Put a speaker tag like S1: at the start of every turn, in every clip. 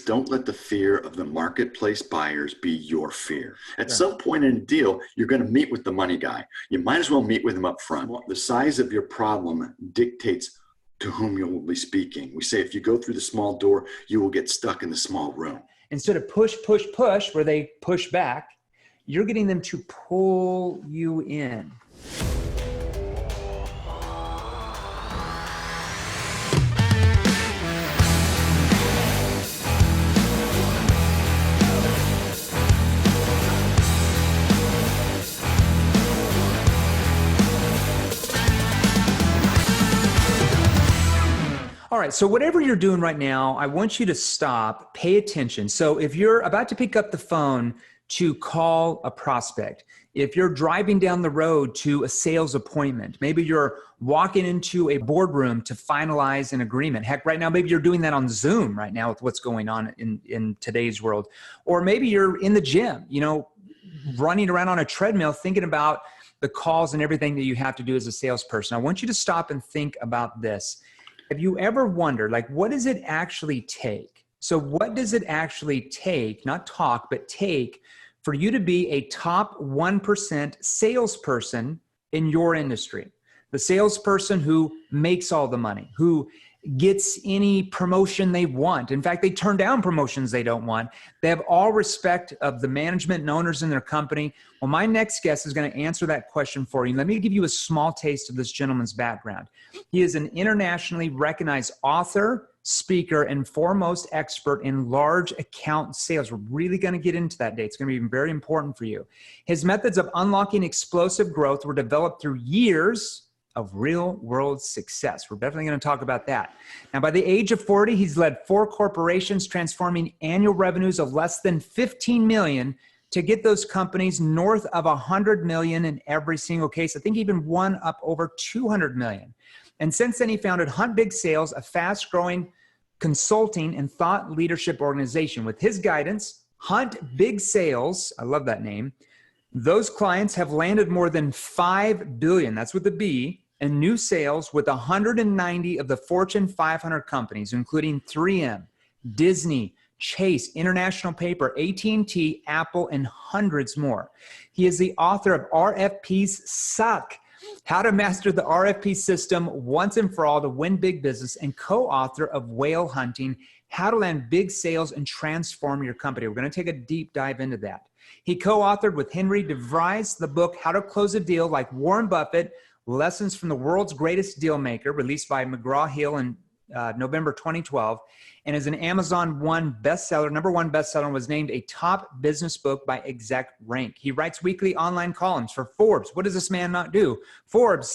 S1: don't let the fear of the marketplace buyers be your fear. At some point in a deal, you're going to meet with the money guy. You might as well meet with him up front. The size of your problem dictates to whom you will be speaking. We say if you go through the small door, you will get stuck in the small room.
S2: Instead of push, push, push, where they push back, you're getting them to pull you in. All right, so whatever you're doing right now, I want you to stop, pay attention. So if you're about to pick up the phone to call a prospect, if you're driving down the road to a sales appointment, maybe you're walking into a boardroom to finalize an agreement. Heck, right now, maybe you're doing that on Zoom right now with what's going on in today's world. Or maybe you're in the gym, you know, running around on a treadmill thinking about the calls and everything that you have to do as a salesperson. I want you to stop and think about this. Have you ever wondered, like, what does it actually take? So what does it actually take, not talk, but take for you to be a top 1% salesperson in your industry? The salesperson who makes all the money, who gets any promotion they want. In fact, they turn down promotions they don't want. They have all respect of the management and owners in their company. Well, my next guest is going to answer that question for you. Let me give you a small taste of this gentleman's background. He is an internationally recognized author, speaker, and foremost expert in large account sales. We're really going to get into that today. It's going to be very important for you. His methods of unlocking explosive growth were developed through years of real-world success. We're definitely going to talk about that. Now, by the age of 40, he's led 4 corporations, transforming annual revenues of less than 15 million to get those companies north of 100 million in every single case. I think even one up over 200 million. And since then, he founded Hunt Big Sales, a fast-growing consulting and thought leadership organization. With his guidance, Hunt Big Sales, I love that name, those clients have landed more than 5 billion, that's with a B, in new sales with 190 of the Fortune 500 companies, including 3M, Disney, Chase, International Paper, AT&T, Apple, and hundreds more. He is the author of RFPs Suck, How to Master the RFP System Once and for All to Win Big Business, and co-author of Whale Hunting, How to Land Big Sales and Transform Your Company. We're going to take a deep dive into that. He co-authored with Henry DeVries the book, How to Close a Deal Like Warren Buffett, Lessons from the World's Greatest Deal Maker, released by McGraw-Hill in November 2012, and is an Amazon bestseller, #1 bestseller, and was named a top business book by Exec Rank. He writes weekly online columns for Forbes. What does this man not do? Forbes,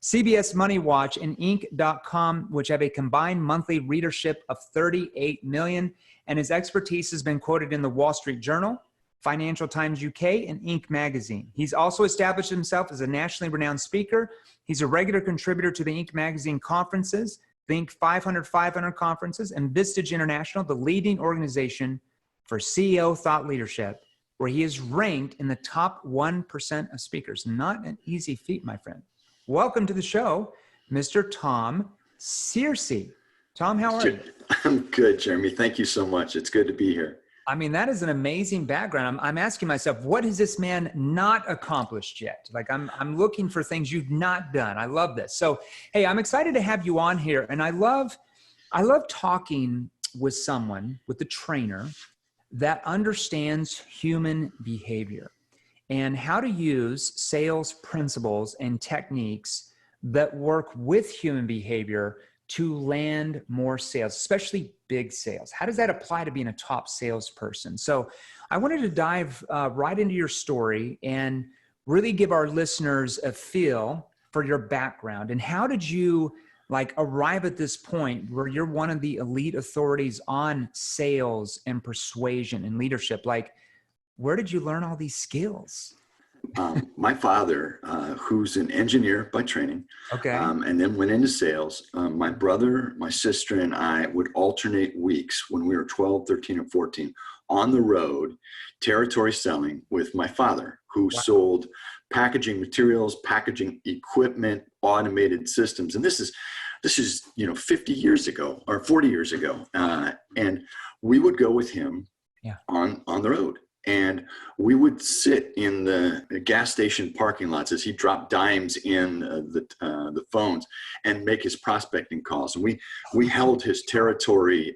S2: CBS Money Watch, and Inc.com, which have a combined monthly readership of 38 million, and his expertise has been quoted in the Wall Street Journal, Financial Times UK, and Inc. magazine. He's also established himself as a nationally renowned speaker. He's a regular contributor to the Inc. magazine conferences, Think 500 conferences, and Vistage International, the leading organization for CEO thought leadership, where he is ranked in the top 1% of speakers. Not an easy feat, my friend. Welcome to the show, Mr. Tom Searcy. Tom, how are you?
S1: I'm good, Jeremy. Thank you so much. It's good to be here.
S2: I mean, that is an amazing background. I'm asking myself, what has this man not accomplished yet? Like, I'm looking for things you've not done. I love this. So, hey, I'm excited to have you on here. And I love talking with someone, with a trainer that understands human behavior and how to use sales principles and techniques that work with human behavior to land more sales, especially big sales. How does that apply to being a top salesperson? So I wanted to dive right into your story and really give our listeners a feel for your background. And how did you arrive at this point where you're one of the elite authorities on sales and persuasion and leadership? Like, where did you learn all these skills?
S1: My father, who's an engineer by training, and then went into sales. My brother, my sister, and I would alternate weeks when we were 12, 13, and 14 on the road, territory selling with my father, who sold packaging materials, packaging equipment, automated systems. And this this is, 50 years ago or 40 years ago. And we would go with him on the road. And we would sit in the gas station parking lots as he dropped dimes in the phones and make his prospecting calls. And we held his territory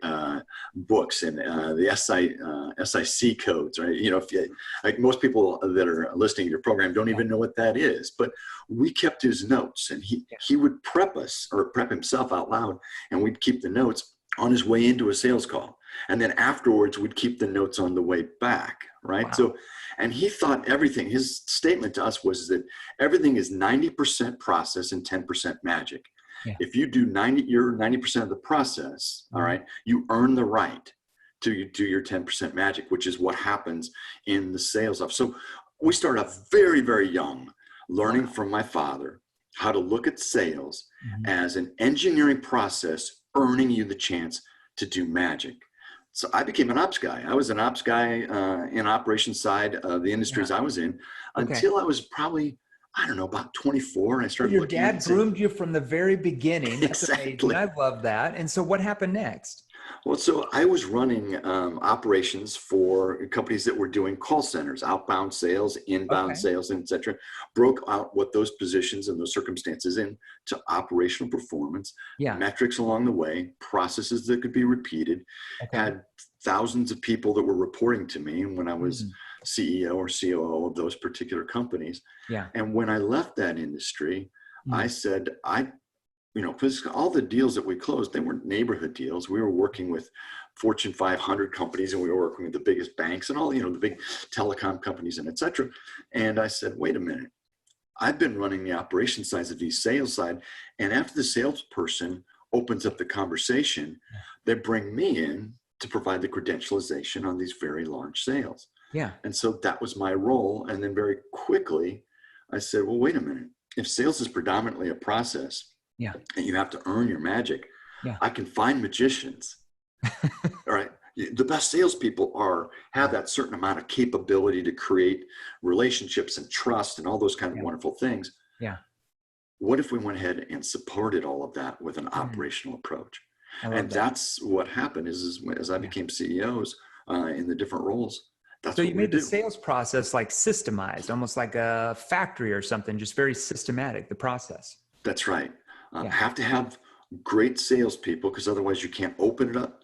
S1: books and the SIC codes, right? Like most people that are listening to your program don't even know what that is, but we kept his notes, and he would prep us or prep himself out loud, and we'd keep the notes on his way into a sales call. And then afterwards, we'd keep the notes on the way back, right? Wow. So, and he thought everything, his statement to us was that everything is 90% process and 10% magic. Yeah. If you do 90% of the process, all right, you earn the right to do your 10% magic, which is what happens in the sales office. So we started off very, very young, learning from my father how to look at sales as an engineering process, earning you the chance to do magic. So I became an ops guy. I was an ops guy in operations side of the industries I was in until I was probably, I don't know, about 24. And I started
S2: Your dad groomed you from the very beginning. That's
S1: exactly.
S2: Amazing. I love that. And so what happened next?
S1: Well, so I was running operations for companies that were doing call centers, outbound sales, inbound sales, et cetera. Broke out what those positions and those circumstances into operational performance, metrics along the way, processes that could be repeated, had thousands of people that were reporting to me when I was CEO or COO of those particular companies. And when I left that industry, I said, because all the deals that we closed, they weren't neighborhood deals. We were working with Fortune 500 companies, and we were working with the biggest banks and all, the big telecom companies and et cetera. And I said, wait a minute, I've been running the operations sides of these sales side. And after the salesperson opens up the conversation, they bring me in to provide the credentialization on these very large sales. And so that was my role. And then very quickly I said, well, wait a minute, if sales is predominantly a process, and you have to earn your magic, I can find magicians. All right. The best salespeople have that certain amount of capability to create relationships and trust and all those kind of wonderful things. What if we went ahead and supported all of that with an operational approach? And that's what happened is as I became CEOs in the different roles.
S2: So you made the sales process like systemized, almost like a factory or something, just very systematic, the process.
S1: That's right. Have to have great salespeople, because otherwise you can't open it up.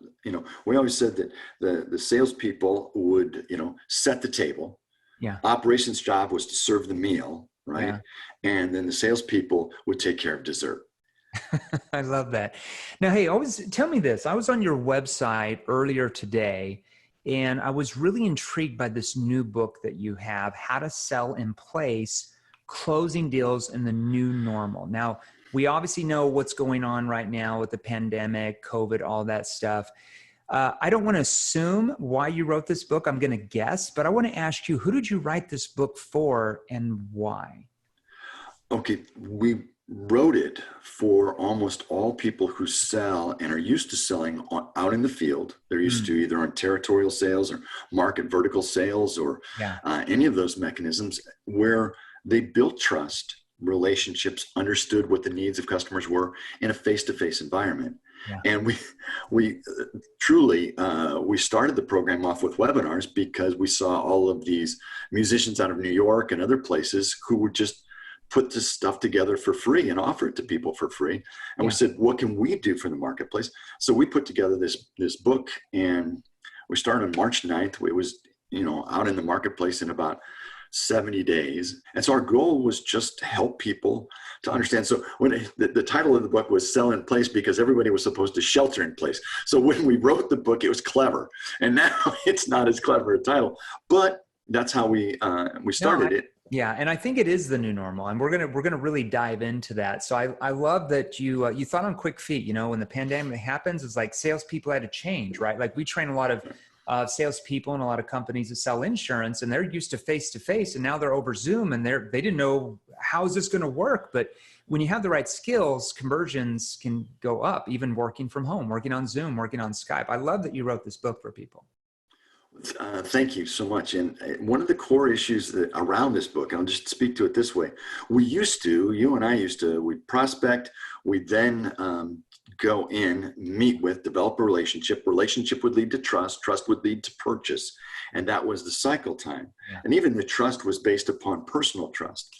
S1: We always said that the salespeople would, set the table. Operations job was to serve the meal, right? And then the salespeople would take care of dessert.
S2: I love that. Now, hey, tell me this. I was on your website earlier today, and I was really intrigued by this new book that you have, How to Sell in Place, Closing Deals in the New Normal. Now, we obviously know what's going on right now with the pandemic, COVID, all that stuff. I don't want to assume why you wrote this book. I'm going to guess, but I want to ask you, who did you write this book for and why?
S1: Okay, we wrote it for almost all people who sell and are used to selling out in the field. They're used to either on territorial sales or market vertical sales or any of those mechanisms where they built trust, relationships, understood what the needs of customers were in a face-to-face environment. And we truly, we started the program off with webinars because we saw all of these musicians out of New York and other places who would just put this stuff together for free and offer it to people for free. And we said, what can we do for the marketplace? So we put together this book, and we started on March 9th. It was, out in the marketplace in about 70 days. And so our goal was just to help people to understand. So when the title of the book was Sell in Place, because everybody was supposed to shelter in place. So when we wrote the book, it was clever. And now it's not as clever a title, but that's how we started it.
S2: Yeah. And I think it is the new normal, and we're going to really dive into that. So I love that you thought on quick feet. When the pandemic happens, it's like salespeople had to change, right? Like we train a lot of salespeople in a lot of companies that sell insurance, and they're used to face-to-face, and now they're over Zoom, and they didn't know how is this going to work. But when you have the right skills, conversions can go up, even working from home, working on Zoom, working on Skype. I love that you wrote this book for people.
S1: Thank you so much. And one of the core issues that around this book, and I'll just speak to it this way. You and I used to, we'd prospect, we'd then go in, meet with, develop a relationship. Relationship would lead to trust. Trust would lead to purchase. And that was the cycle time. Yeah. And even the trust was based upon personal trust.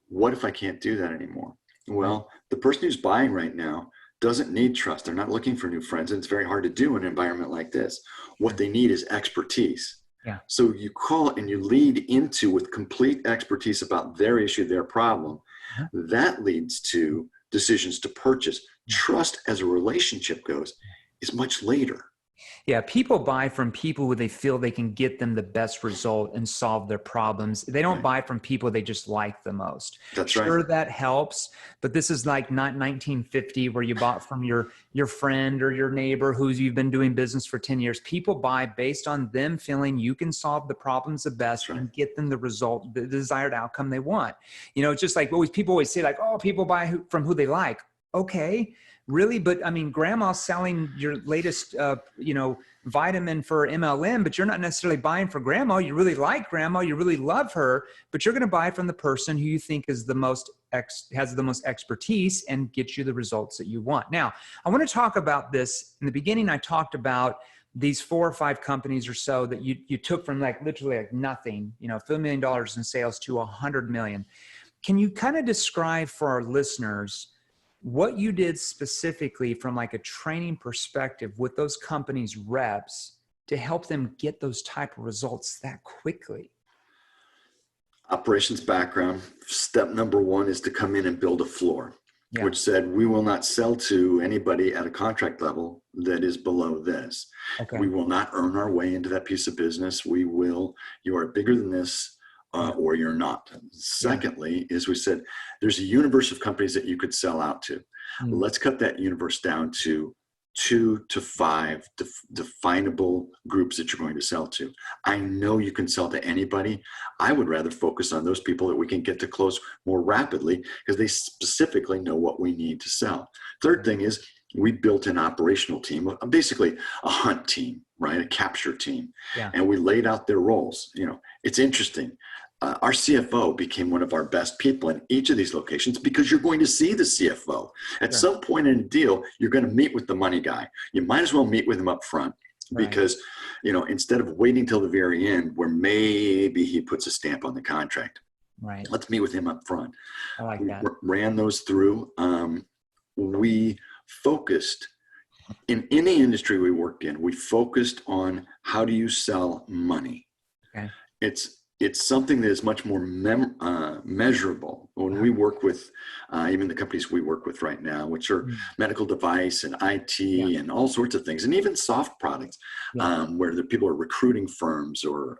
S1: What if I can't do that anymore? Well, the person who's buying right now doesn't need trust. They're not looking for new friends. And it's very hard to do in an environment like this. What they need is expertise.
S2: Yeah.
S1: So you call and you lead into with complete expertise about their issue, their problem. That leads to decisions to purchase. Trust as a relationship goes is much later.
S2: Yeah, people buy from people who they feel they can get them the best result and solve their problems. They don't buy from people they just like the most.
S1: That's right.
S2: Sure, that helps, but this is like not 1950 where you bought from your friend or your neighbor who you've been doing business for 10 years. People buy based on them feeling you can solve the problems the best and get them the result, the desired outcome they want. You know, it's just like people always say like, oh, people buy from who they like. Okay. Really? But I mean, grandma's selling your latest, vitamin for MLM, but you're not necessarily buying for grandma. You really like grandma. You really love her, but you're going to buy from the person who you think is has the most expertise and gets you the results that you want. Now, I want to talk about this. In the beginning, I talked about these 4 or 5 companies or so that you took from like literally like nothing, $1 million in sales to 100 million. Can you kind of describe for our listeners what you did specifically from like a training perspective with those companies' reps to help them get those type of results that quickly?
S1: Operations background. Step number 1 is to come in and build a floor, which said, we will not sell to anybody at a contract level that is below this. Okay. We will not earn our way into that piece of business. You are bigger than this. Or you're not. Secondly, is we said, there's a universe of companies that you could sell out to. Let's cut that universe down to 2 to 5 definable groups that you're going to sell to. I know you can sell to anybody. I would rather focus on those people that we can get to close more rapidly because they specifically know what we need to sell. Third thing is we built an operational team, basically a hunt team, right? A capture team. Yeah. And we laid out their roles. It's interesting. Our CFO became one of our best people in each of these locations because you're going to see the CFO. At some point in a deal, you're going to meet with the money guy. You might as well meet with him up front because, instead of waiting till the very end where maybe he puts a stamp on the contract. Right. Let's meet with him up front.
S2: I like that.
S1: We ran those through. We focused in any industry we worked in, we focused on how do you sell money. Okay. It's something that is much more measurable. When we work with even the companies we work with right now, which are medical device and IT and all sorts of things, and even soft products, where the people are recruiting firms or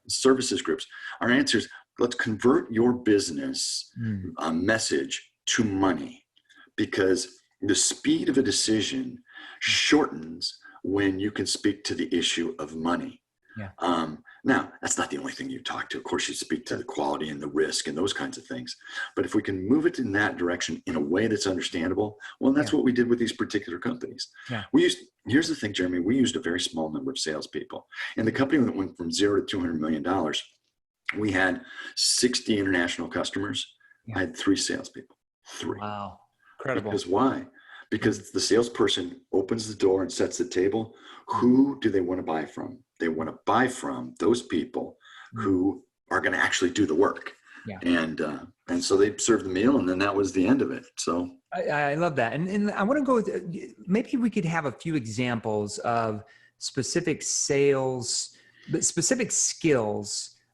S1: services groups, our answer is, let's convert your business message to money, because the speed of a decision shortens when you can speak to the issue of money. Yeah. Now, that's not the only thing you talk to. Of course, you speak to the quality and the risk and those kinds of things. But if we can move it in that direction in a way that's understandable, well, that's what we did with these particular companies. Yeah. Here's the thing, Jeremy, we used a very small number of salespeople. And the company that went from $0 to $200 million, we had 60 international customers. Yeah. I had 3 salespeople. 3.
S2: Wow. Incredible.
S1: Because why? Because the salesperson opens the door and sets the table. Who do they want to buy from? They want to buy from those people who are going to actually do the work. Yeah. And so they served the meal, and then that was the end of it. So
S2: I love that. And I want to go with, maybe we could have a few examples of specific skills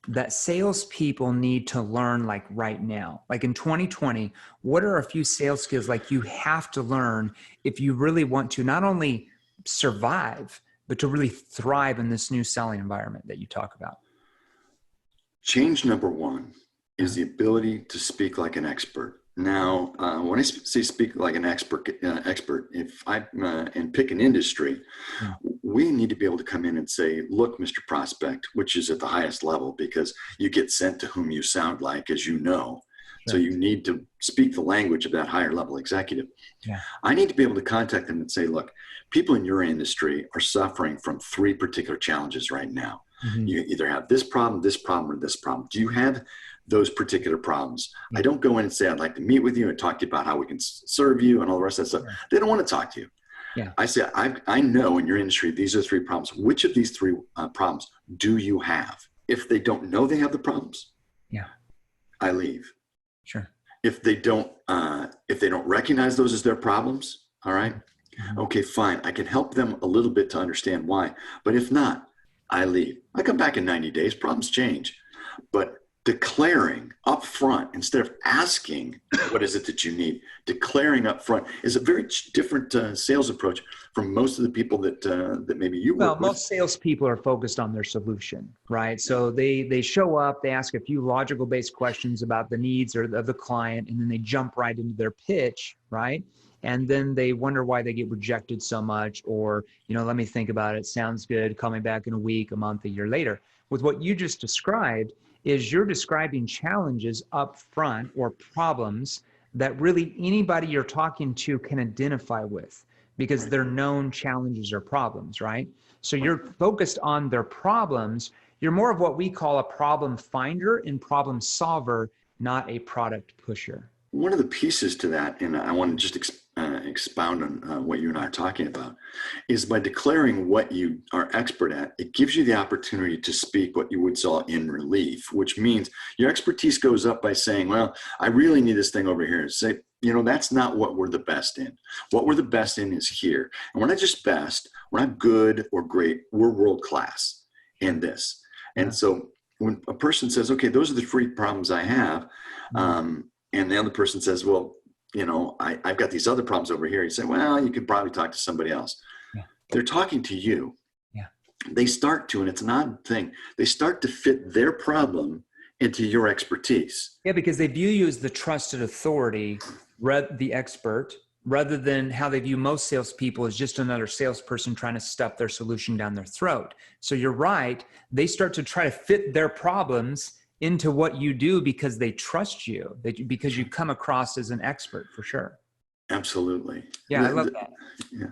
S2: that salespeople need to learn like right now. Like in 2020, what are a few sales skills like you have to learn if you really want to not only survive, but to really thrive in this new selling environment that you talk about?
S1: Change number 1 is the ability to speak like an expert. Now, when I say speak like an expert, if I and pick an industry, we need to be able to come in and say, look, Mr. Prospect, which is at the highest level because you get sent to whom you sound like, as you know. So you need to speak the language of that higher level executive.
S2: Yeah.
S1: I need to be able to contact them and say, look, people in your industry are suffering from 3 particular challenges right now. Mm-hmm. You either have this problem, or this problem. Do you have those particular problems? Yeah. I don't go in and say, I'd like to meet with you and talk to you about how we can serve you and all the rest of that stuff. Yeah. They don't want to talk to you. Yeah. I say, I know in your industry, these are 3 problems. Which of these 3 problems do you have? If they don't know they have the problems, I leave.
S2: Sure.
S1: If they don't recognize those as their problems, all right, okay, fine. I can help them a little bit to understand why. But if not, I leave. I come back in 90 days, problems change. But declaring up front instead of asking what is it that you need, declaring up front is a very different sales approach from most of the people that maybe you work with.
S2: Well, most salespeople are focused on their solution, right? So they show up, they ask a few logical based questions about the needs of the client, and then they jump right into their pitch, right? And then they wonder why they get rejected so much, or, let me think about it. Sounds good. Call me back in a week, a month, a year later. With what you just described, is you're describing challenges up front or problems that really anybody you're talking to can identify with because they're known challenges or problems, right? So you're focused on their problems. You're more of what we call a problem finder and problem solver, not a product pusher.
S1: One of the pieces to that, and I want to just expound on what you and I are talking about, is by declaring what you are expert at, it gives you the opportunity to speak what you would call in relief, which means your expertise goes up by saying, well, I really need this thing over here. Say, that's not what we're the best in. What we're the best in is here. And we're not just best, we're not good or great, we're world class in this. And so when a person says, okay, those are the 3 problems I have, and the other person says, well, I've got these other problems over here. You say, well, you could probably talk to somebody else. Yeah. They're talking to you. Yeah. They start to, and it's an odd thing, they start to fit their problem into your expertise.
S2: Yeah, because they view you as the trusted authority, the expert, rather than how they view most salespeople as just another salesperson trying to stuff their solution down their throat. So you're right. They start to try to fit their problems into what you do because they trust you, because you come across as an expert for sure.
S1: Absolutely.
S2: Yeah, I love that.
S1: Yeah.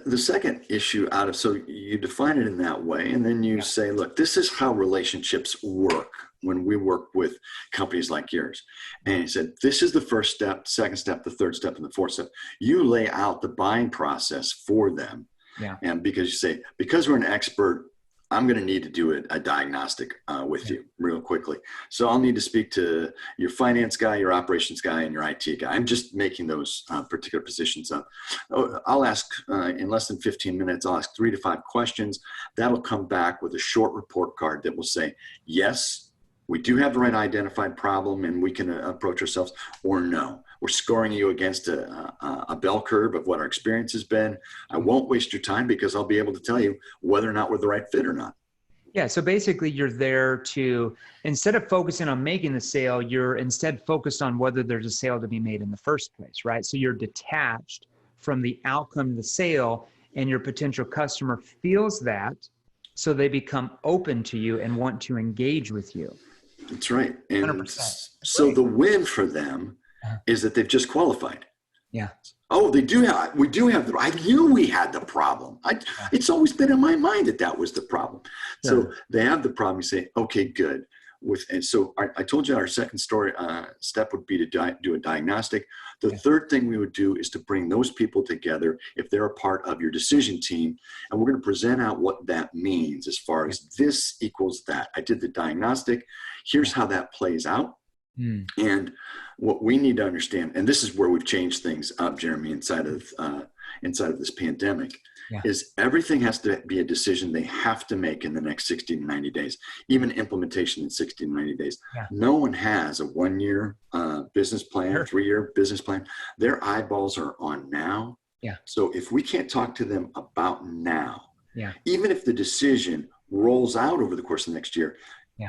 S1: The second issue so you define it in that way, and then you say, look, this is how relationships work when we work with companies like yours. And you said, this is the first step, second step, the third step, and the fourth step. You lay out the buying process for them. Yeah. And because you say, because we're an expert, I'm going to need to do a diagnostic with you real quickly. So I'll need to speak to your finance guy, your operations guy, and your IT guy. I'm just making those particular positions up. I'll ask in less than 15 minutes, I'll ask 3 to 5 questions. That'll come back with a short report card that will say, yes, we do have the right identified problem and we can approach ourselves, or no, we're scoring you against a bell curve of what our experience has been. I won't waste your time because I'll be able to tell you whether or not we're the right fit or not.
S2: Yeah. So basically you're there to, instead of focusing on making the sale, you're instead focused on whether there's a sale to be made in the first place, right? So you're detached from the outcome of the sale, and your potential customer feels that, so they become open to you and want to engage with you.
S1: That's right. And
S2: 100%.
S1: So the win for them is that they've just qualified.
S2: Yeah.
S1: Oh, we do have I knew we had the problem. It's always been in my mind that was the problem. Yeah. So they have the problem. You say, okay, good. And so I told you our second step would be to do a diagnostic. The third thing we would do is to bring those people together if they're a part of your decision team. And we're going to present out what that means as far as this equals that. I did the diagnostic. Here's how that plays out. And what we need to understand, and this is where we've changed things up, Jeremy, inside of this pandemic, is everything has to be a decision they have to make in the next 60 to 90 days, even implementation in 60 to 90 days. Yeah. No one has a 1-year business plan, 3-year business plan. Their eyeballs are on now. Yeah. So if we can't talk to them about now, even if the decision rolls out over the course of the next year,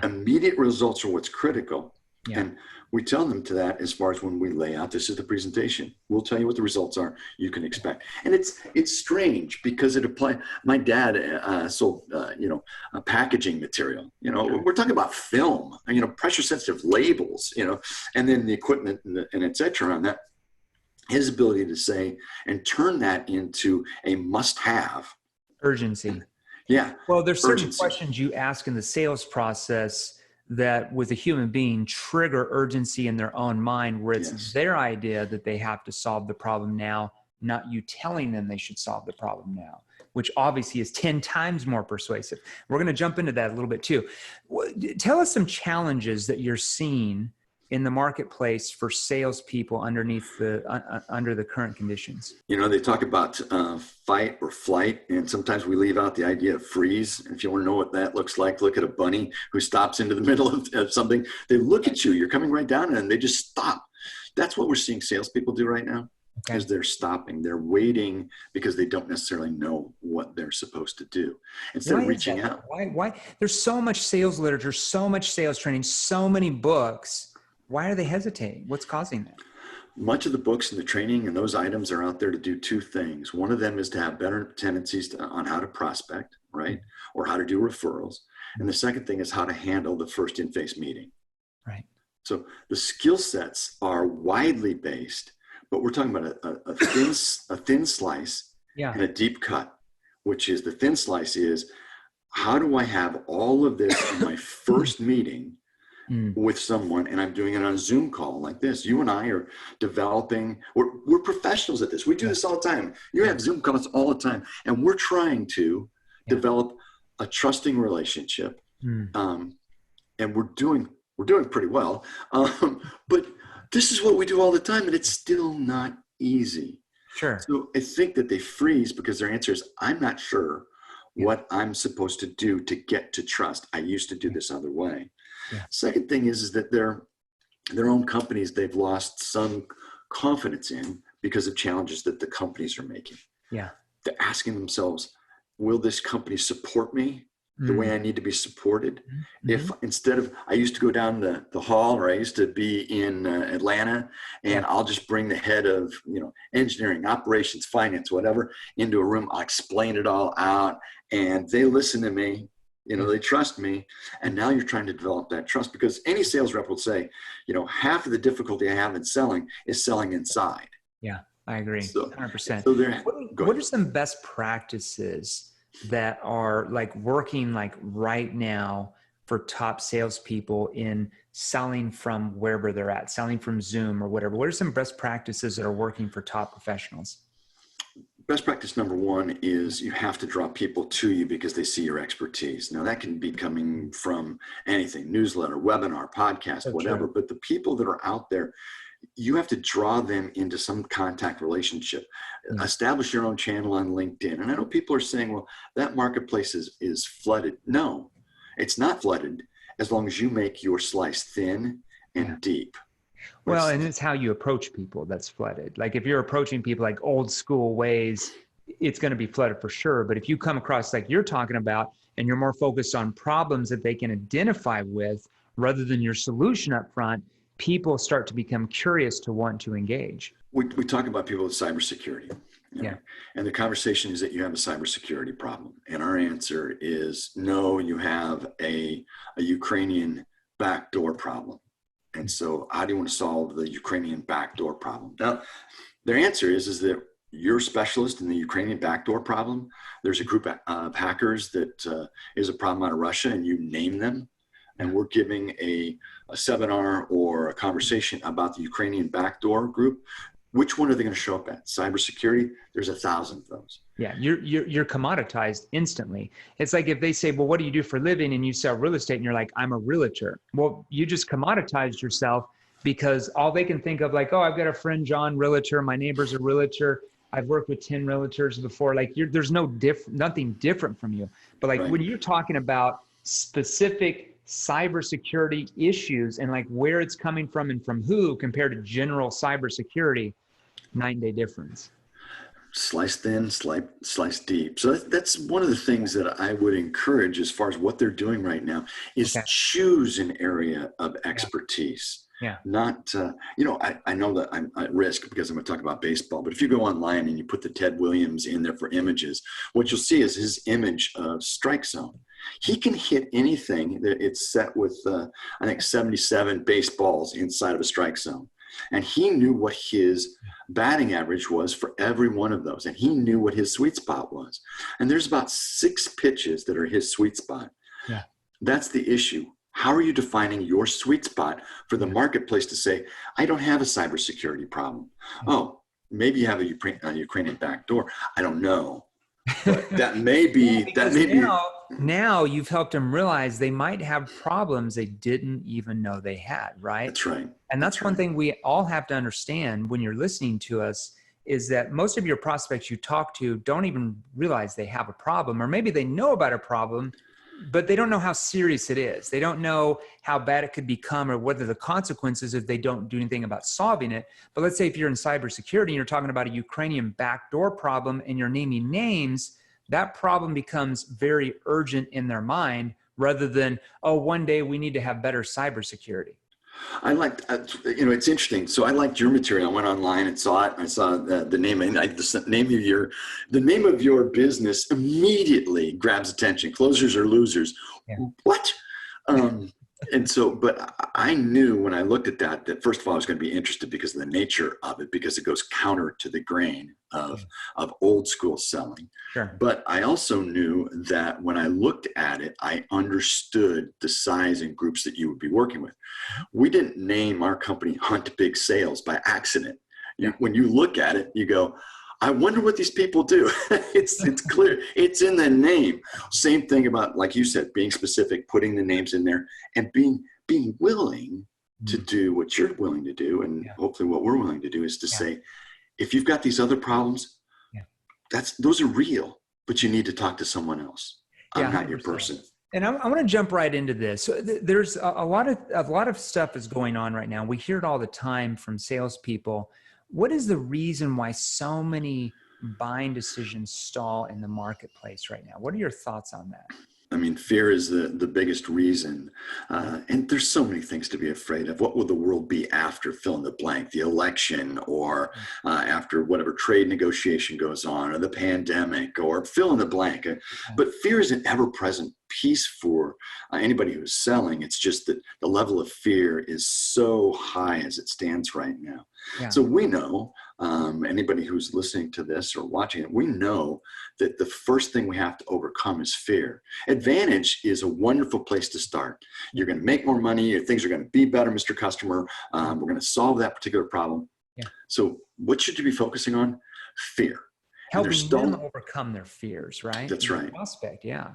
S1: immediate results are what's critical.
S2: Yeah.
S1: And we tell them to that as far as when we lay out, this is the presentation. We'll tell you what the results are you can expect. And it's strange because it applies. My dad sold, packaging material. We're talking about film, pressure sensitive labels, and then the equipment and et cetera on that. His ability to say and turn that into a must-have.
S2: Urgency.
S1: Yeah.
S2: Well, there's certain
S1: urgency.
S2: questions you ask in the sales process that with a human being trigger urgency in their own mind, where it's their idea that they have to solve the problem now, not you telling them they should solve the problem now, which obviously is 10 times more persuasive. We're going to jump into that a little bit too. Tell us some challenges that you're seeing in the marketplace for salespeople under the current conditions.
S1: They talk about fight or flight, and sometimes we leave out the idea of freeze. If you want to know what that looks like, look at a bunny who stops into the middle of something. They look at you, you're coming right down, and they just stop. That's what we're seeing salespeople do right now. Okay. Is they're stopping. They're waiting because they don't necessarily know what they're supposed to do. Instead of reaching out.
S2: Why? There's so much sales literature, so much sales training, so many books. Why are they hesitating? What's causing that?
S1: Much of the books and the training and those items are out there to do two things. One of them is to have better tendencies on how to prospect, right? Or how to do referrals. And the second thing is how to handle the first in-face meeting.
S2: Right.
S1: So the skill sets are widely based, but we're talking about a thin slice and a deep cut, which is the thin slice is how do I have all of this in my first meeting with someone, and I'm doing it on a Zoom call like this. You and I are developing, we're professionals at this. We do this all the time. You have Zoom calls all the time, and we're trying to develop a trusting relationship. And we're doing pretty well. But this is what we do all the time, and it's still not easy.
S2: Sure.
S1: So I think that they freeze because their answer is, I'm not sure what I'm supposed to do to get to trust. I used to do this other way. Yeah. Second thing is that their own companies, they've lost some confidence in because of challenges that the companies are making.
S2: Yeah.
S1: They're asking themselves, will this company support me the way I need to be supported? If instead of, I used to go down the hall, or I used to be in Atlanta, and I'll just bring the head of, engineering, operations, finance, whatever, into a room. I'll explain it all out, and they listen to me. They trust me. And now you're trying to develop that trust, because any sales rep will say, half of the difficulty I have in selling is selling inside.
S2: Yeah, I agree. 100%.
S1: So
S2: what are some best practices that are working right now for top salespeople in selling from wherever they're at, selling from Zoom or whatever? What are some best practices that are working for top professionals?
S1: Best practice number one is you have to draw people to you because they see your expertise. Now that can be coming from anything, newsletter, webinar, podcast, whatever, but the people that are out there, you have to draw them into some contact relationship. Establish your own channel on LinkedIn. And I know people are saying, well, that marketplace is flooded. No, it's not flooded as long as you make your slice thin and deep.
S2: Well, and it's how you approach people that's flooded. Like if you're approaching people like old school ways, it's going to be flooded for sure. But if you come across like you're talking about, and you're more focused on problems that they can identify with rather than your solution up front, people start to become curious to want to engage.
S1: We talk about people with cybersecurity. And the conversation is that you have a cybersecurity problem. And our answer is no, you have a Ukrainian backdoor problem. And so how do you want to solve the Ukrainian backdoor problem? Now, their answer is that you're a specialist in the Ukrainian backdoor problem. There's a group of hackers that is a problem out of Russia, and you name them. And we're giving a seminar or a conversation about the Ukrainian backdoor group. Which one are they going to show up at? Cybersecurity? There's 1,000 of those.
S2: Yeah, you're commoditized instantly. It's like if they say, well, what do you do for a living? And you sell real estate and you're like, I'm a realtor. Well, you just commoditized yourself because all they can think of like, oh, I've got a friend, John, realtor. My neighbor's a realtor. I've worked with 10 realtors before. Like there's nothing different from you. But like when you're talking about specific cybersecurity issues and like where it's coming from and from who compared to general cybersecurity, 9-day difference.
S1: Slice thin, slice deep. So that's one of the things that I would encourage as far as what they're doing right now is
S2: Okay.
S1: choose an area of
S2: Yeah.
S1: expertise.
S2: Yeah.
S1: Not, I know that I'm at risk because I'm going to talk about baseball, but if you go online and you put the Ted Williams in there for images, what you'll see is his image of strike zone. He can hit anything that it's set with, I think 77 baseballs inside of a strike zone. And he knew what his batting average was for every one of those. And he knew what his sweet spot was. And there's about 6 pitches that are his sweet spot.
S2: Yeah.
S1: That's the issue. How are you defining your sweet spot for the marketplace to say, I don't have a cybersecurity problem? Oh, maybe you have a Ukrainian backdoor. I don't know. But that may be,
S2: now you've helped them realize they might have problems they didn't even know they had, right?
S1: That's right.
S2: And that's one thing we all have to understand when you're listening to us is that most of your prospects you talk to don't even realize they have a problem, or maybe they know about a problem, but they don't know how serious it is. They don't know how bad it could become or what are the consequences if they don't do anything about solving it. But let's say if you're in cybersecurity and you're talking about a Ukrainian backdoor problem and you're naming names, that problem becomes very urgent in their mind rather than, oh, one day we need to have better cybersecurity.
S1: I liked, it's interesting. So I liked your material. I went online and saw it. I saw the name, and the name of your business immediately grabs attention. Closers or losers. Yeah. What? And so, but I knew when I looked at that first of all, I was going to be interested because of the nature of it, because it goes counter to the grain of old school selling.
S2: Sure.
S1: But I also knew that when I looked at it, I understood the size and groups that you would be working with. We didn't name our company Hunt Big Sales by accident. When you look at it, you go, I wonder what these people do. It's clear. It's in the name. Same thing about, like you said, being specific, putting the names in there, and being willing to do what you're willing to do. And hopefully what we're willing to do is to say, if you've got these other problems, those are real, but you need to talk to someone else. I'm not your person.
S2: And I want to jump right into this. So there's a lot of stuff is going on right now. We hear it all the time from salespeople. What is the reason why so many buying decisions stall in the marketplace right now? What are your thoughts on that?
S1: I mean, fear is the biggest reason. And there's so many things to be afraid of. What will the world be after fill in the blank, the election, or after whatever trade negotiation goes on, or the pandemic, or fill in the blank. But fear is an ever-present piece for anybody who's selling. It's just that the level of fear is so high as it stands right now. Yeah. So we know, anybody who's listening to this or watching it, we know that the first thing we have to overcome is fear. Advantage is a wonderful place to start. You're going to make more money. Things are going to be better, Mr. Customer. We're going to solve that particular problem. Yeah. So what should you be focusing on? Fear.
S2: Helping them overcome their fears, right?
S1: That's right.
S2: Prospect, yeah.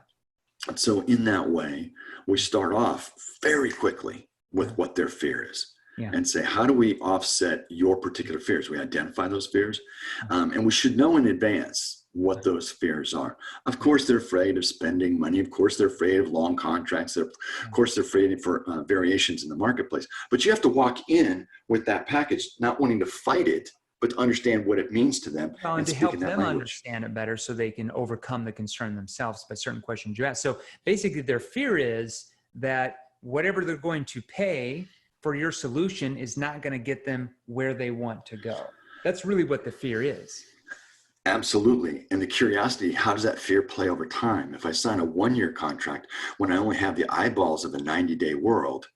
S1: So in that way, we start off very quickly with what their fear is. Yeah. And say, how do we offset your particular fears? We identify those fears, and we should know in advance what those fears are. Of course, they're afraid of spending money. Of course, they're afraid of long contracts. Of course, they're afraid for variations in the marketplace. But you have to walk in with that package, not wanting to fight it, but to understand what it means to them.
S2: And to help them understand it better so they can overcome the concern themselves by certain questions you ask. So basically, their fear is that whatever they're going to pay for your solution is not going to get them where they want to go. That's really what the fear is.
S1: Absolutely. And the curiosity, how does that fear play over time? If I sign a 1-year contract when I only have the eyeballs of a 90-day world,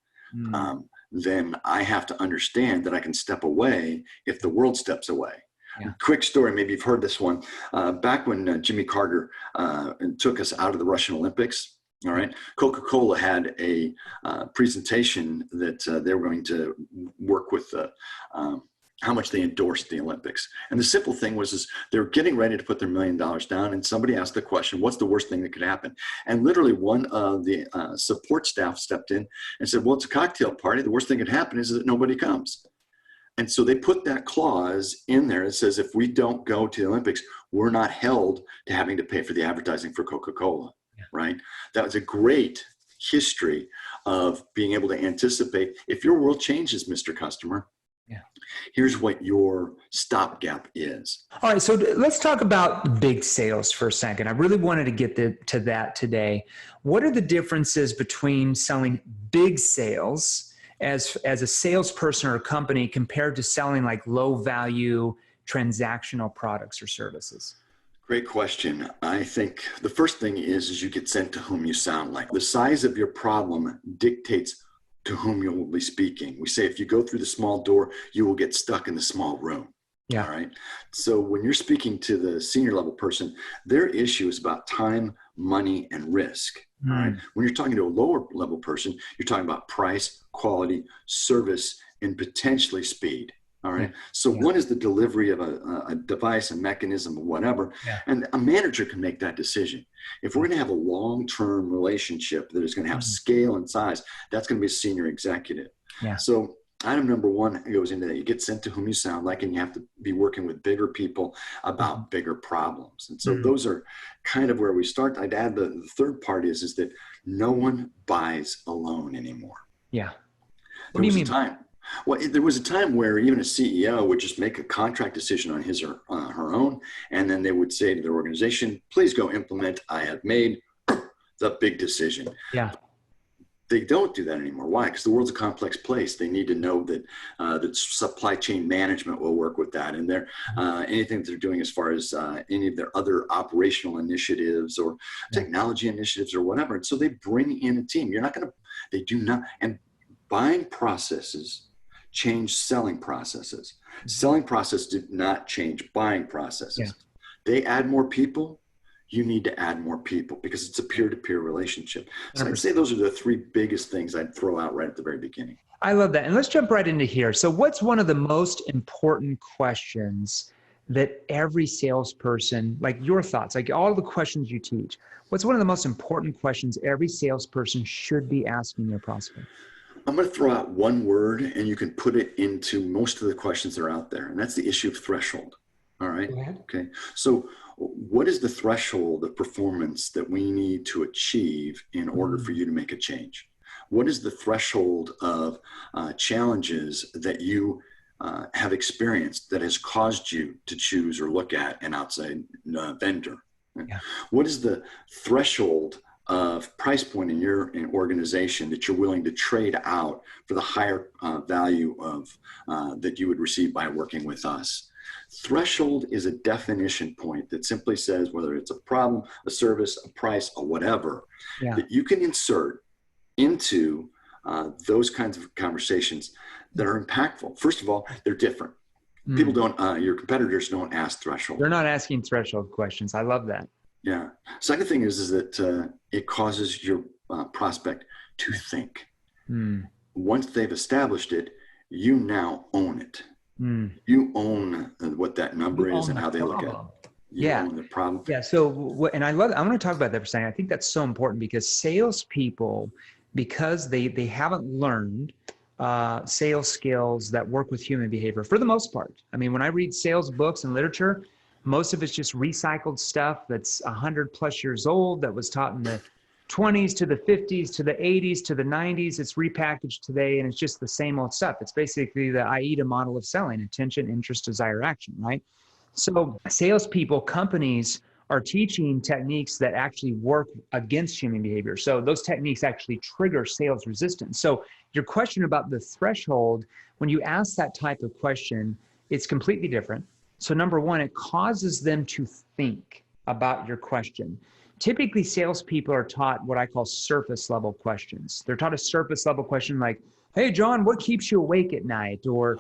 S1: then I have to understand that I can step away if the world steps away. Yeah. Quick story, maybe you've heard this one. Back when Jimmy Carter took us out of the Russian Olympics, all right, Coca-Cola had a presentation that they were going to work with how much they endorsed the Olympics. And the simple thing was they were getting ready to put their $1 million down, and somebody asked the question, what's the worst thing that could happen? And literally one of the support staff stepped in and said, well, it's a cocktail party. The worst thing that could happen is that nobody comes. And so they put that clause in there that says, if we don't go to the Olympics, we're not held to having to pay for the advertising for Coca-Cola. Right? That was a great history of being able to anticipate if your world changes, Mr. Customer,
S2: Yeah.
S1: Here's what your stopgap is.
S2: All right, so let's talk about big sales for a second. I really wanted to get to that today. What are the differences between selling big sales as a salesperson or a company compared to selling like low value transactional products or services?
S1: Great question. I think the first thing is you get sent to whom you sound like. The size of your problem dictates to whom you will be speaking. We say if you go through the small door, you will get stuck in the small room.
S2: Yeah.
S1: All right. So when you're speaking to the senior level person, their issue is about time, money, and risk. All right. When you're talking to a lower level person, you're talking about price, quality, service, and potentially speed. All right. So one is the delivery of a device, a mechanism, or whatever.
S2: Yeah.
S1: And a manager can make that decision. If we're going to have a long-term relationship that is going to have scale and size, that's going to be a senior executive.
S2: Yeah.
S1: So item number one goes into that. You get sent to whom you sound like, and you have to be working with bigger people about bigger problems. And so those are kind of where we start. I'd add the third part is that no one buys alone anymore.
S2: Yeah.
S1: What do you mean? Well, there was a time where even a CEO would just make a contract decision on his or her own, and then they would say to their organization, please go implement, I have made the big decision.
S2: Yeah.
S1: They don't do that anymore. Why? Because the world's a complex place. They need to know that that supply chain management will work with that, and anything that they're doing as far as any of their other operational initiatives or technology initiatives or whatever. And so they bring in a team. They do not, and buying processes change selling processes. Selling process did not change buying processes.
S2: Yeah.
S1: They add more people. You need to add more people because it's a peer-to-peer relationship. So 100%. I'd say those are the three biggest things I'd throw out right at the very beginning.
S2: I love that. And let's jump right into here. So what's one of the most important questions that every salesperson, like your thoughts, like all the questions you teach, what's one of the most important questions every salesperson should be asking their prospect?
S1: I'm going to throw out one word and you can put it into most of the questions that are out there. And that's the issue of threshold. All right.
S2: Go ahead.
S1: Okay. So what is the threshold of performance that we need to achieve in order for you to make a change? What is the threshold of challenges that you have experienced that has caused you to choose or look at an outside vendor?
S2: Yeah.
S1: What is the threshold of price point in your organization that you're willing to trade out for the higher value of that you would receive by working with us? Threshold is a definition point that simply says whether it's a problem, a service, a price, or whatever, that you can insert into those kinds of conversations that are impactful. First of all, they're different. People don't, your competitors don't ask threshold.
S2: They're not asking threshold questions. I love that.
S1: Yeah. Second thing is that it causes your prospect to think. Once they've established it, you now own it. You own what that number is and how they look at it. You own the problem.
S2: Yeah. So, and I love, I want to talk about that for a second. I think that's so important because salespeople, because they haven't learned sales skills that work with human behavior for the most part. I mean, when I read sales books and literature, most of it's just recycled stuff that's 100+ years old that was taught in the 20s to the 50s to the 80s to the 90s. It's repackaged today and it's just the same old stuff. It's basically the AIDA model of selling: attention, interest, desire, action, right? So salespeople, companies are teaching techniques that actually work against human behavior. So those techniques actually trigger sales resistance. So your question about the threshold, when you ask that type of question, it's completely different. So number one, it causes them to think about your question. Typically, salespeople are taught what I call surface level questions. They're taught a surface level question like, hey, John, what keeps you awake at night? Or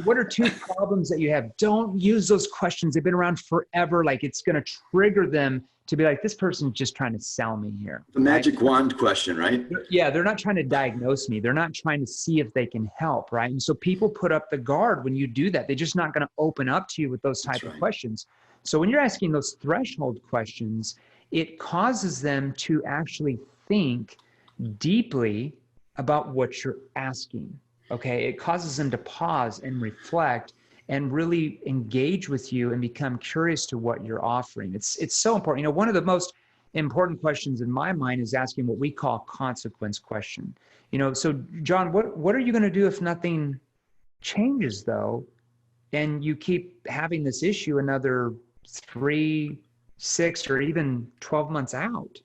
S2: what are two problems that you have? Don't use those questions. They've been around forever. Like, it's going to trigger them to be like, this person's just trying to sell me here.
S1: The magic wand question, right?
S2: Yeah, they're not trying to diagnose me. They're not trying to see if they can help, right? And so people put up the guard when you do that. They're just not going to open up to you with those type of questions. So when you're asking those threshold questions, it causes them to actually think deeply about what you're asking, okay? It causes them to pause and reflect and really engage with you and become curious to what you're offering. It's so important. You know, one of the most important questions in my mind is asking what we call consequence question. You know, so John, what are you going to do if nothing changes though, and you keep having this issue another 3, 6, or even 12 months out,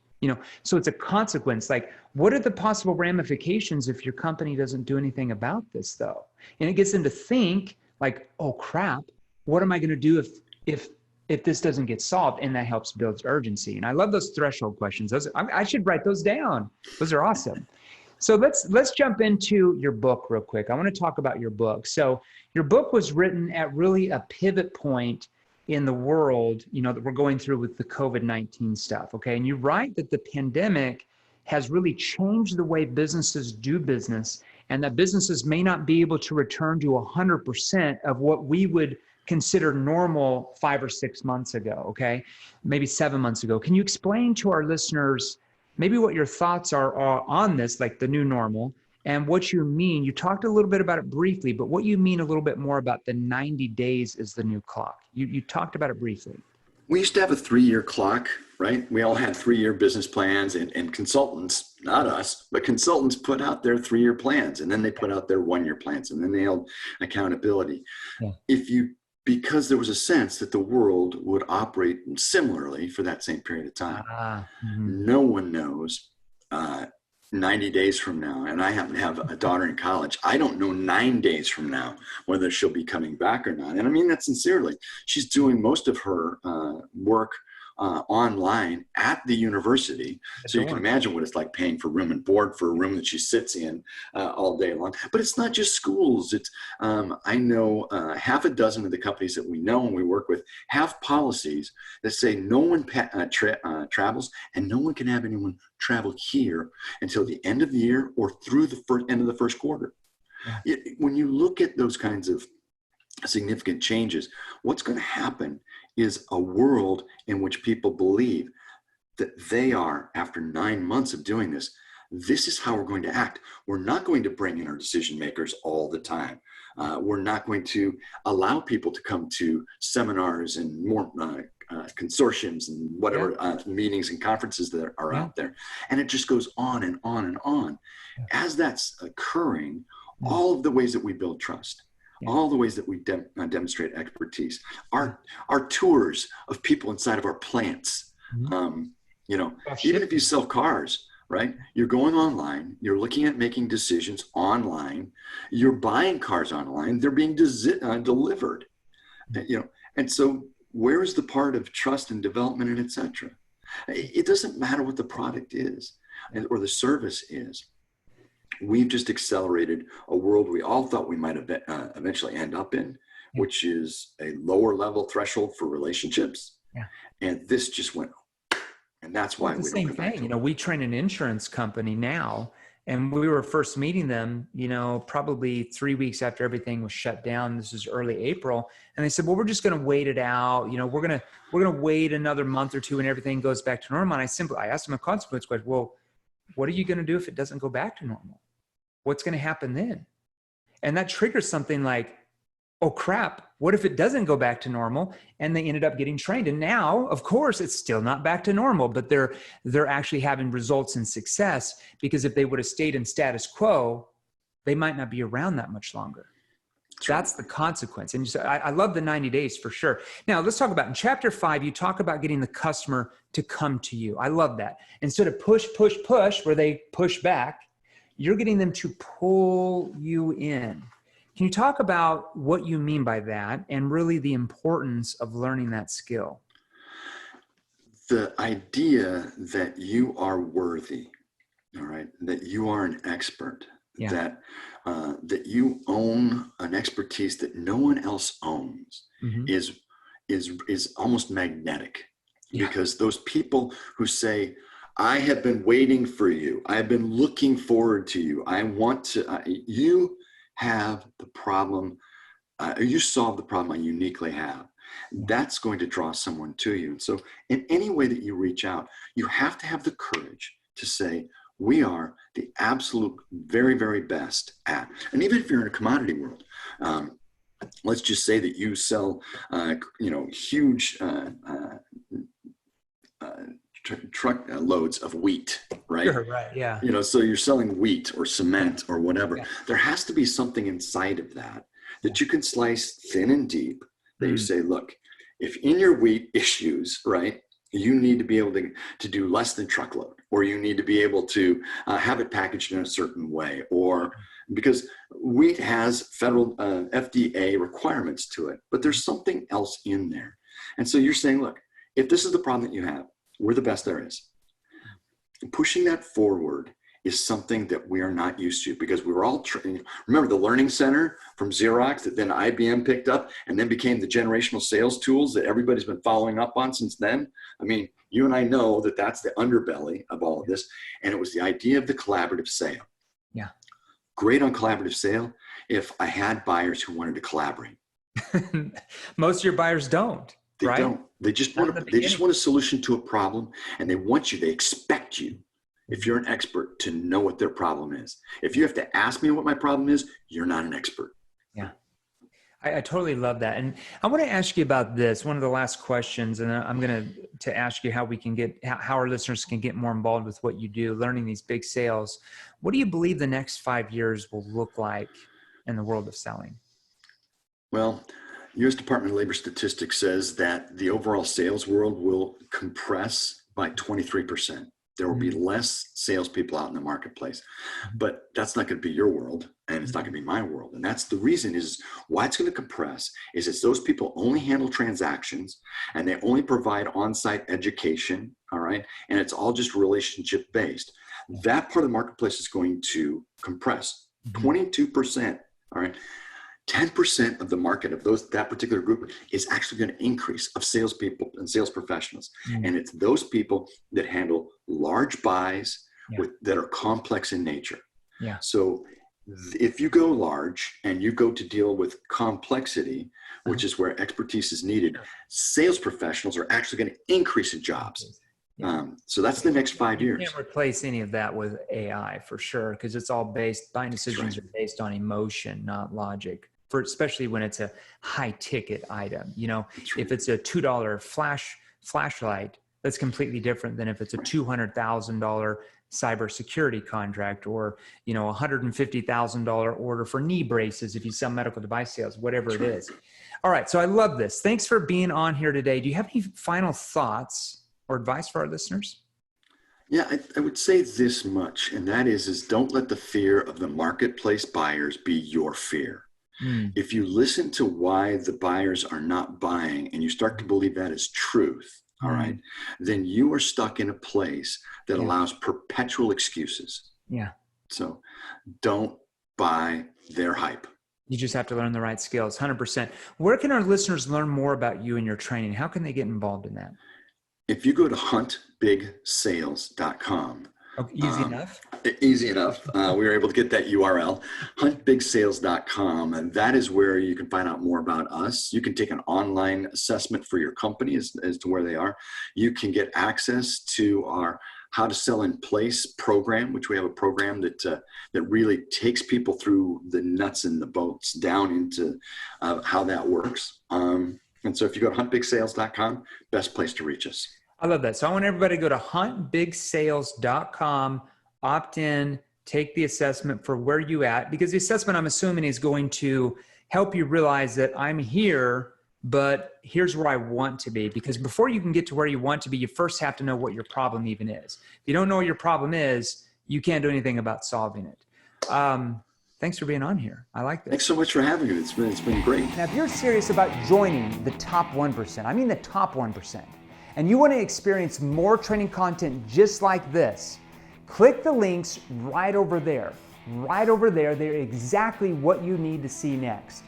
S2: so it's a consequence. Like, what are the possible ramifications if your company doesn't do anything about this though? And it gets them to think like, oh crap, what am I going to do if this doesn't get solved? And that helps build urgency. And I love those threshold questions. I should write those down. Those are awesome. So let's jump into your book real quick. I want to talk about your book. So your book was written at really a pivot point in the world, that we're going through with the COVID-19 stuff. Okay. And you write that the pandemic has really changed the way businesses do business, and that businesses may not be able to return to 100% of what we would consider normal 5 or 6 months ago. Okay. Maybe 7 months ago. Can you explain to our listeners maybe what your thoughts are on this, like the new normal, and what you mean? You talked a little bit about it briefly, but what you mean a little bit more about the 90 days is the new clock. You talked about it briefly.
S1: We used to have a 3-year clock, right? We all had 3-year business plans, and consultants, not us, but consultants put out their 3-year plans, and then they put out their 1-year plans, and then they held accountability. Yeah. Because there was a sense that the world would operate similarly for that same period of time. No one knows 90 days from now, and I happen to have a daughter in college. I don't know 9 days from now whether she'll be coming back or not. And I mean that sincerely. She's doing most of her work online at the university. So you can imagine what it's like paying for room and board for a room that she sits in all day long. But it's not just schools. It's I know half a dozen of the companies that we know and we work with have policies that say no one travels, and no one can have anyone travel here until the end of the year or through the end of the first quarter. Yeah. When you look at those kinds of significant changes, what's going to happen is a world in which people believe that they are, after 9 months of doing this, this is how we're going to act. We're not going to bring in our decision makers all the time. We're not going to allow people to come to seminars and more consortiums and whatever meetings and conferences that are out there. And it just goes on and on and on. As that's occurring, all of the ways that we build trust, all the ways that we demonstrate expertise, our tours of people inside of our plants, even if you sell cars, right? You're going online, you're looking at making decisions online, you're buying cars online, they're being delivered, and so where is the part of trust and development and et cetera? It doesn't matter what the product is or the service is. We've just accelerated a world we all thought we might eventually end up in, which is a lower level threshold for relationships. And this just went, and that's why
S2: it's the same thing. We train an insurance company now, and we were first meeting them, probably 3 weeks after everything was shut down. This is early April. And they said, well, we're just going to wait it out. We're going to wait another month or two and everything goes back to normal. And I asked them a consequence question. Well, what are you going to do if it doesn't go back to normal? What's going to happen then? And that triggers something like, oh crap, what if it doesn't go back to normal? And they ended up getting trained. And now, of course, it's still not back to normal, but they're actually having results and success, because if they would have stayed in status quo, they might not be around that much longer. That's the consequence. And I love the 90 days for sure. Now let's talk about in chapter 5, you talk about getting the customer to come to you. I love that. Instead of push, where they push back, you're getting them to pull you in. Can you talk about what you mean by that and really the importance of learning that skill?
S1: The idea that you are worthy, all right, that you are an expert, that you own an expertise that no one else owns is almost magnetic, because those people who say, I have been waiting for you, I have been looking forward to you, I want to, you have the problem, you solve the problem I uniquely have. That's going to draw someone to you. And so in any way that you reach out, you have to have the courage to say, we are the absolute very, very best at, and even if you're in a commodity world, let's just say that you sell, huge truck loads of wheat, right?
S2: Sure, right, yeah.
S1: So you're selling wheat or cement or whatever. There has to be something inside of that that you can slice thin and deep, that you say, look, if in your wheat issues, right, you need to be able to do less than truckload, or you need to be able to have it packaged in a certain way, or because wheat has federal FDA requirements to it, but there's something else in there. And so you're saying, look, if this is the problem that you have, we're the best there is. Pushing that forward is something that we are not used to, because we were all trained. Remember the Learning Center from Xerox that then IBM picked up and then became the generational sales tools that everybody's been following up on since then? I mean, you and I know that that's the underbelly of all of this. And it was the idea of the collaborative sale.
S2: Yeah.
S1: Great on collaborative sale if I had buyers who wanted to collaborate.
S2: Most of your buyers don't.
S1: They
S2: right?
S1: don't. They just want a solution to a problem, and they expect you, if you're an expert, to know what their problem is. If you have to ask me what my problem is, you're not an expert.
S2: Yeah. I totally love that. And I want to ask you about this, one of the last questions, and I'm going to ask you how our listeners can get more involved with what you do, learning these big sales. What do you believe the next 5 years will look like in the world of selling?
S1: Well, U.S. Department of Labor statistics says that the overall sales world will compress by 23%. There will be less salespeople out in the marketplace, but that's not going to be your world, and it's not going to be my world. And that's the reason is why it's going to compress is it's those people only handle transactions, and they only provide on-site education. All right. And it's all just relationship based. That part of the marketplace is going to compress 22%. All right. 10% of the market of that particular group is actually going to increase of salespeople and sales professionals. And it's those people that handle large buys that are complex in nature.
S2: Yeah.
S1: So if you go large and you go to deal with complexity, which is where expertise is needed, sales professionals are actually going to increase in jobs. So that's the next 5 years.
S2: You can't replace any of that with AI for sure, because it's all buying decisions are based on emotion, not logic. Especially when it's a high ticket item. If it's a $2 flashlight, that's completely different than if it's a $200,000 cybersecurity contract, or $150,000 order for knee braces if you sell medical device sales, whatever it is. All right, so I love this. Thanks for being on here today. Do you have any final thoughts or advice for our listeners?
S1: Yeah, I would say this much, and that is don't let the fear of the marketplace buyers be your fear. If you listen to why the buyers are not buying and you start to believe that is truth, all right, then you are stuck in a place that allows perpetual excuses.
S2: Yeah.
S1: So don't buy their hype.
S2: You just have to learn the right skills, 100%. Where can our listeners learn more about you and your training? How can they get involved in that?
S1: If you go to huntbigsales.com.
S2: Okay, easy enough.
S1: Easy enough. We were able to get that URL, huntbigsales.com. And that is where you can find out more about us. You can take an online assessment for your company as to where they are. You can get access to our How to Sell in Place program, which we have a program that really takes people through the nuts and the bolts down into how that works. And so if you go to huntbigsales.com, best place to reach us.
S2: I love that. So I want everybody to go to huntbigsales.com, opt in, take the assessment for where you at, because the assessment, I'm assuming, is going to help you realize that I'm here, but here's where I want to be. Because before you can get to where you want to be, you first have to know what your problem even is. If you don't know what your problem is, you can't do anything about solving it. Thanks for being on here. I like this.
S1: Thanks so much for having me. It's been great.
S2: Now, if you're serious about joining the top 1%, I mean the top 1%, and you want to experience more training content just like this, click the links right over there. Right over there, they're exactly what you need to see next.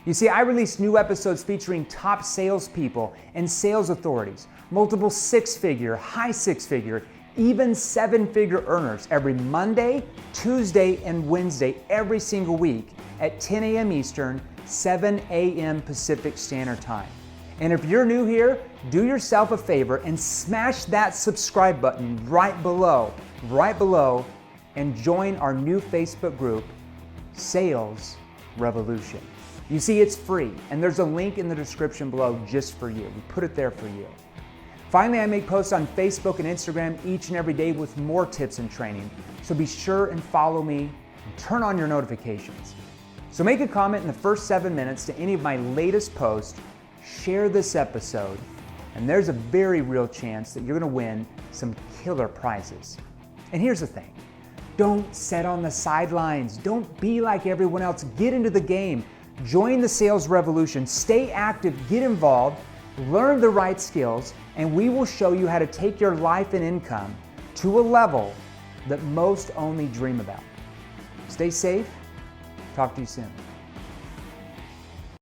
S2: You see, I release new episodes featuring top salespeople and sales authorities, multiple six-figure, high six-figure, even seven-figure earners every Monday, Tuesday, and Wednesday every single week at 10 a.m. Eastern, 7 a.m. Pacific Standard Time. And if you're new here, do yourself a favor and smash that subscribe button right below, and join our new Facebook group, Sales Revolution. You see, it's free, and there's a link in the description below just for you. We put it there for you. Finally, I make posts on Facebook and Instagram each and every day with more tips and training, so be sure and follow me and turn on your notifications. So make a comment in the first 7 minutes to any of my latest posts, share this episode, and there's a very real chance that you're gonna win some killer prizes. And here's the thing, don't sit on the sidelines. Don't be like everyone else. Get into the game. Join the sales revolution. Stay active, get involved, learn the right skills, and we will show you how to take your life and income to a level that most only dream about. Stay safe. Talk to you soon.